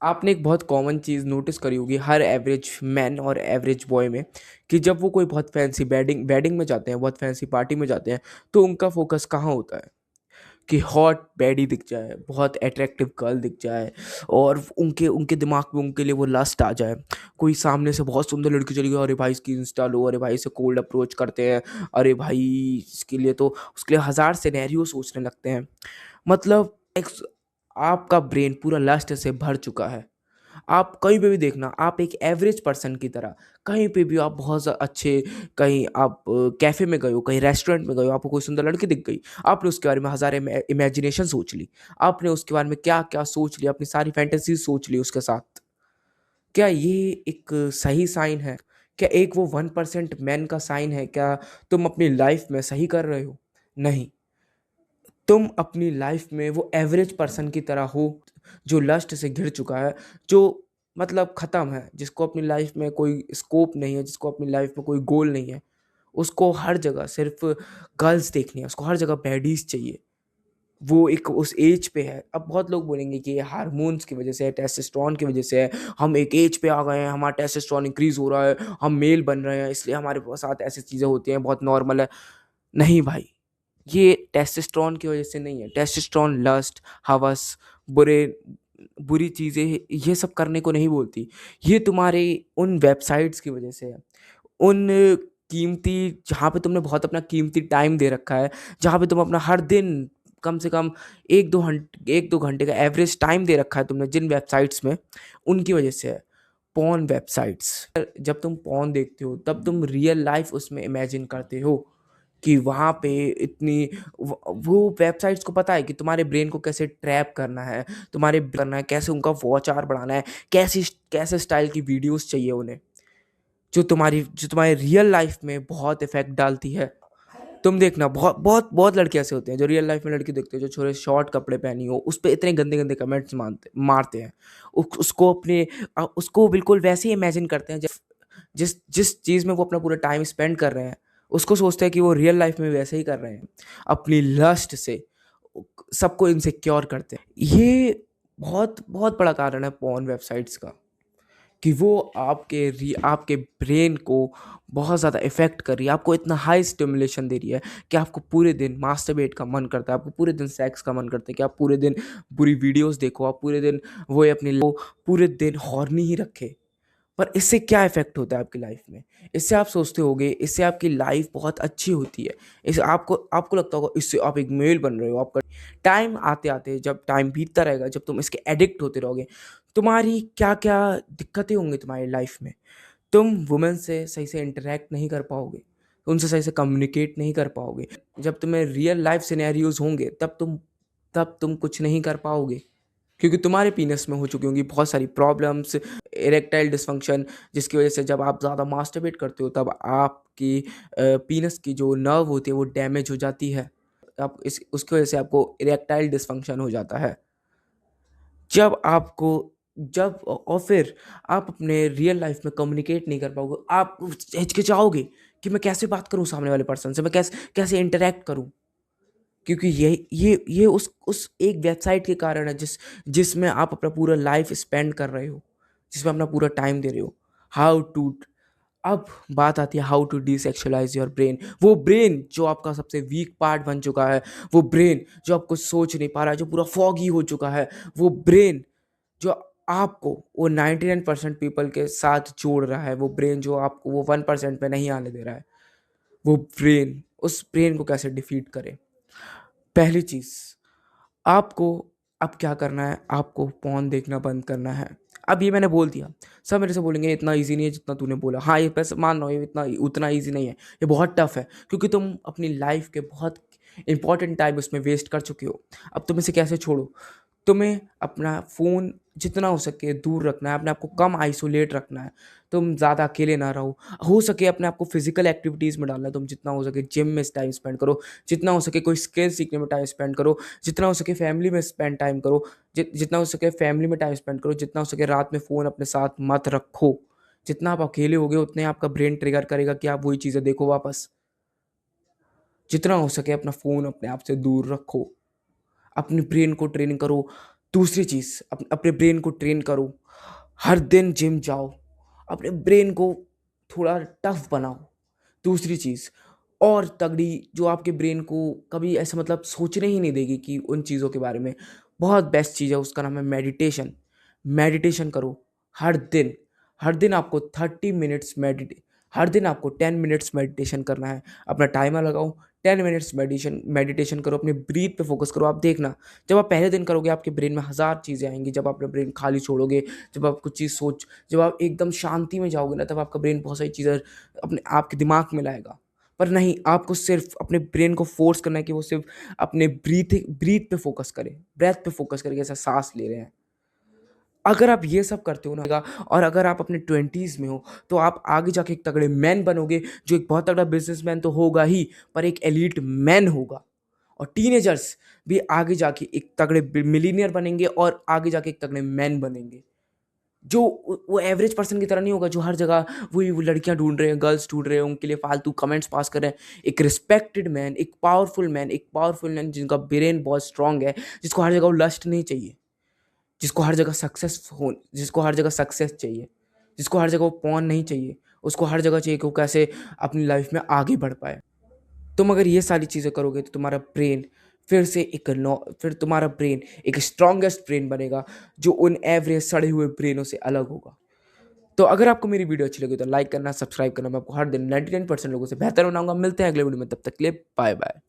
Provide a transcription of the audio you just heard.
आपने एक बहुत कॉमन चीज़ नोटिस करी होगी हर एवरेज मैन और एवरेज बॉय में कि जब वो कोई बहुत फैंसी वेडिंग वेडिंग में जाते हैं, बहुत फैंसी पार्टी में जाते हैं, तो उनका फोकस कहाँ होता है कि हॉट बैडी दिख जाए, बहुत अट्रैक्टिव गर्ल दिख जाए और उनके उनके दिमाग में उनके लिए वो लस्ट आ जाए। कोई सामने से बहुत सुंदर लड़की चली गई, अरे भाई इसकी इंस्टा लो, अरे भाई इसे कोल्ड अप्रोच करते हैं, अरे भाई इसके लिए तो उसके लिए हज़ार सिनेरियो सोचने लगते हैं। मतलब एक आपका ब्रेन पूरा लस्ट से भर चुका है। आप कहीं पे भी देखना, आप एक एवरेज पर्सन की तरह कहीं पे भी आप बहुत अच्छे, कहीं आप कैफ़े में गए हो, कहीं रेस्टोरेंट में गए हो, आपको कोई सुंदर लड़की दिख गई, आपने उसके बारे में हज़ार इमेजिनेशन सोच ली, आपने उसके बारे में क्या-क्या सोच लिया, अपनी सारी फैंटेसी सोच ली उसके साथ। क्या ये एक सही साइन है? क्या एक वो 1% मैन का साइन है? क्या तुम अपनी लाइफ़ में सही कर रहे हो? नहीं। तुम अपनी लाइफ में वो एवरेज पर्सन की तरह हो जो लस्ट से घिर चुका है, जो मतलब ख़त्म है, जिसको अपनी लाइफ में कोई स्कोप नहीं है, जिसको अपनी लाइफ में कोई गोल नहीं है। उसको हर जगह सिर्फ़ गर्ल्स देखनी है, उसको हर जगह बैडीज़ चाहिए। वो एक उस एज पे है। अब बहुत लोग बोलेंगे कि ये हार्मोन्स की वज़ह से है, टेस्टोस्टेरोन की वज़ह से है, हम एक एज पे आ गए हैं, हमारा टेस्टोस्टेरोन इंक्रीज़ हो रहा है, हम मेल बन रहे हैं, इसलिए हमारे साथ ऐसी चीज़ें होती हैं, बहुत नॉर्मल है। नहीं भाई, ये टेस्टोस्टेरोन की वजह से नहीं है। टेस्टोस्टेरोन लस्ट, हवस, बुरे बुरी चीज़ें ये सब करने को नहीं बोलती। ये तुम्हारे उन वेबसाइट्स की वजह से है। उन कीमती जहाँ पे तुमने बहुत अपना कीमती टाइम दे रखा है, जहाँ पे तुम अपना हर दिन कम से कम 1-2 घंटे का एवरेज टाइम दे रखा है तुमने जिन वेबसाइट्स में, उनकी वजह से है। Porn websites. जब तुम पॉर्न देखते हो तब तुम रियल लाइफ़ उसमें इमेजिन करते हो। कि वहाँ पे इतनी वो वेबसाइट्स को पता है कि तुम्हारे ब्रेन को कैसे ट्रैप करना है, तुम्हारे करना है, कैसे उनका वॉच आवर बढ़ाना है, कैसे स्टाइल की वीडियोज़ चाहिए उन्हें, जो तुम्हारी रियल लाइफ़ में बहुत इफ़ेक्ट डालती है। तुम देखना बहुत बहुत बहुत लड़के ऐसे होते हैं जो रियल लाइफ़ में लड़की देखते हो जो थोड़े शॉर्ट कपड़े पहनी हो, उस पे इतने गंदे-गंदे कमेंट्स मारते हैं। उसको बिल्कुल वैसे ही इमेजिन करते हैं जिस जिस चीज़ में वो अपना पूरा टाइम स्पेंड कर रहे हैं, उसको सोचते हैं कि वो रियल लाइफ़ में वैसे ही कर रहे हैं। अपनी लस्ट से सबको इनसिक्योर करते हैं। ये बहुत बहुत बड़ा कारण है पॉर्न वेबसाइट्स का कि वो आपके ब्रेन को बहुत ज़्यादा इफ़ेक्ट कर रही है। आपको इतना हाई स्टिमुलेशन दे रही है कि आपको पूरे दिन मास्टरबेट का मन करता है, आपको पूरे दिन सेक्स का मन करता है कि आप पूरे दिन बुरी वीडियोज़ देखो, आप पूरे दिन वो अपनी पूरे दिन हॉर्नी ही रखे। पर इससे क्या इफ़ेक्ट होता है आपकी लाइफ में? इससे आप सोचते होंगे, इससे आपकी लाइफ बहुत अच्छी होती है। इससे आपको आपको लगता होगा इससे आप एक मेल बन रहे हो, आपका टाइम आते-आते जब टाइम बीतता रहेगा, जब तुम इसके एडिक्ट होते रहोगे, तुम्हारी क्या-क्या दिक्कतें होंगी तुम्हारी लाइफ में। तुम वुमेन से सही से इंटरैक्ट नहीं कर पाओगे, उनसे सही से कम्युनिकेट नहीं कर पाओगे। जब तुम्हें रियल लाइफ सिनेरियोज़ होंगे, तब तुम कुछ नहीं कर पाओगे। क्योंकि तुम्हारे पीनस में हो चुकी होंगी बहुत सारी प्रॉब्लम्स, इरेक्टाइल डिसफंक्शन, जिसकी वजह से जब आप ज़्यादा मास्टरबेट करते हो तब आपकी पीनस की जो नर्व होती है वो डैमेज हो जाती है। आप इस उसकी वजह से आपको इरेक्टाइल डिसफंक्शन हो जाता है। जब आपको जब और फिर आप अपने रियल लाइफ़ में कम्युनिकेट नहीं कर पाओगे, आप हिचकिचाओगे कि मैं कैसे बात करूँ सामने वाले पर्सन से, मैं कैसे कैसे इंटरैक्ट करूँ? क्योंकि ये उस एक वेबसाइट के कारण है जिसमें आप अपना पूरा लाइफ स्पेंड कर रहे हो, जिसमें अपना पूरा टाइम दे रहे हो। हाउ टू अब बात आती है हाउ टू डिसेक्सुअलाइज़ योर ब्रेन। वो ब्रेन जो आपका सबसे वीक पार्ट बन चुका है, वो ब्रेन जो आपको सोच नहीं पा रहा है, जो पूरा फॉगी हो चुका है, वो ब्रेन जो आपको वो 99% पीपल के साथ जोड़ रहा है, वो ब्रेन जो आपको वो 1% पे नहीं आने दे रहा है, वो ब्रेन उस ब्रेन को कैसे डिफीट करें? पहली चीज़, आपको अब क्या करना है, आपको पॉर्न देखना बंद करना है। अब ये मैंने बोल दिया, सब मेरे से बोलेंगे इतना ईज़ी नहीं है जितना तूने बोला। हाँ, ये वैसे मान रहा हूँ ये उतना ईज़ी नहीं है, ये बहुत टफ़ है क्योंकि तुम अपनी लाइफ़ के बहुत इम्पोर्टेंट टाइम उसमें वेस्ट कर चुके हो। अब तुम इसे कैसे छोड़ो? तुम्हें अपना फ़ोन जितना हो सके दूर रखना है, अपने आप को कम आइसोलेट रखना है। तुम ज़्यादा अकेले ना रहो। हो सके अपने आप को फ़िज़िकल एक्टिविटीज़ में डालना है, तुम जितना हो सके जिम में टाइम स्पेंड करो, जितना हो सके कोई स्किल सीखने में टाइम स्पेंड करो, जितना हो सके फैमिली में स्पेंड टाइम करो, जितना हो सके फैमिली में टाइम स्पेंड करो, जितना हो सके रात में फ़ोन अपने साथ मत रखो। जितना आप अकेले होगे उतने आपका ब्रेन ट्रिगर करेगा कि आप वही चीज़ें देखो वापस। जितना हो सके अपना फ़ोन अपने आप से दूर रखो। अपने ब्रेन को ट्रेनिंग करो, दूसरी चीज़, अपने ब्रेन को ट्रेन करो, हर दिन जिम जाओ, अपने ब्रेन को थोड़ा टफ बनाओ। दूसरी चीज़ और तगड़ी जो आपके ब्रेन को कभी ऐसा मतलब सोचने ही नहीं देगी कि उन चीज़ों के बारे में, बहुत बेस्ट चीज़ है, उसका नाम है मेडिटेशन। मेडिटेशन करो हर दिन। हर दिन आपको 30 मिनट्स हर दिन आपको 10 मिनट्स मेडिटेशन करना है। अपना टाइमर लगाओ, 10 मिनट्स मेडिटेशन मेडिटेशन करो, अपने ब्रीथ पे फोकस करो। आप देखना, जब आप पहले दिन करोगे आपके ब्रेन में हज़ार चीज़ें आएँगी। जब आप अपना ब्रेन खाली छोड़ोगे, जब आप एकदम शांति में जाओगे ना, तब आपका ब्रेन बहुत सारी चीज़ें अपने आपके दिमाग में लाएगा। पर नहीं, आपको सिर्फ़ अपने ब्रेन को फ़ोर्स करना है कि वो सिर्फ़ अपने ब्रीथ पे फ़ोकस करे, ब्रेथ पे फ़ोकस करे, जैसे साँस ले रहे हैं। अगर आप ये सब करते हो ना, और अगर आप अपने 20s में हो, तो आप आगे जाके एक तगड़े मैन बनोगे, जो एक बहुत तगड़ा बिज़नेसमैन तो होगा ही, पर एक एलीट मैन होगा। और टीनेजर्स भी आगे जाके एक तगड़े मिलीनियर बनेंगे और आगे जाके एक तगड़े मैन बनेंगे। जो वो एवरेज पर्सन की तरह नहीं होगा, जो हर जगह वही वो लड़कियां ढूंढ रहे हैं, गर्ल्स ढूंढ रहे हैं, उनके लिए फालतू कमेंट्स पास कर रहे हैं। एक रिस्पेक्टेड मैन, एक पावरफुल मैन जिनका ब्रेन बहुत स्ट्रांग है, जिसको हर जगह वो लस्ट नहीं चाहिए, जिसको हर जगह सक्सेस चाहिए, जिसको हर जगह वो पॉन नहीं चाहिए, उसको हर जगह चाहिए कि वो कैसे अपनी लाइफ में आगे बढ़ पाए। तुम अगर ये सारी चीज़ें करोगे तो फिर तुम्हारा ब्रेन एक स्ट्रॉन्गेस्ट ब्रेन बनेगा, जो उन एवरेज सड़े हुए ब्रेनों से अलग होगा। तो अगर आपको मेरी वीडियो अच्छी लगी तो लाइक करना, सब्सक्राइब करना। मैं आपको हर दिन 99% लोगों से बेहतर बनाऊंगा। मिलते हैं अगले वीडियो में, तब तक के लिए बाय बाय।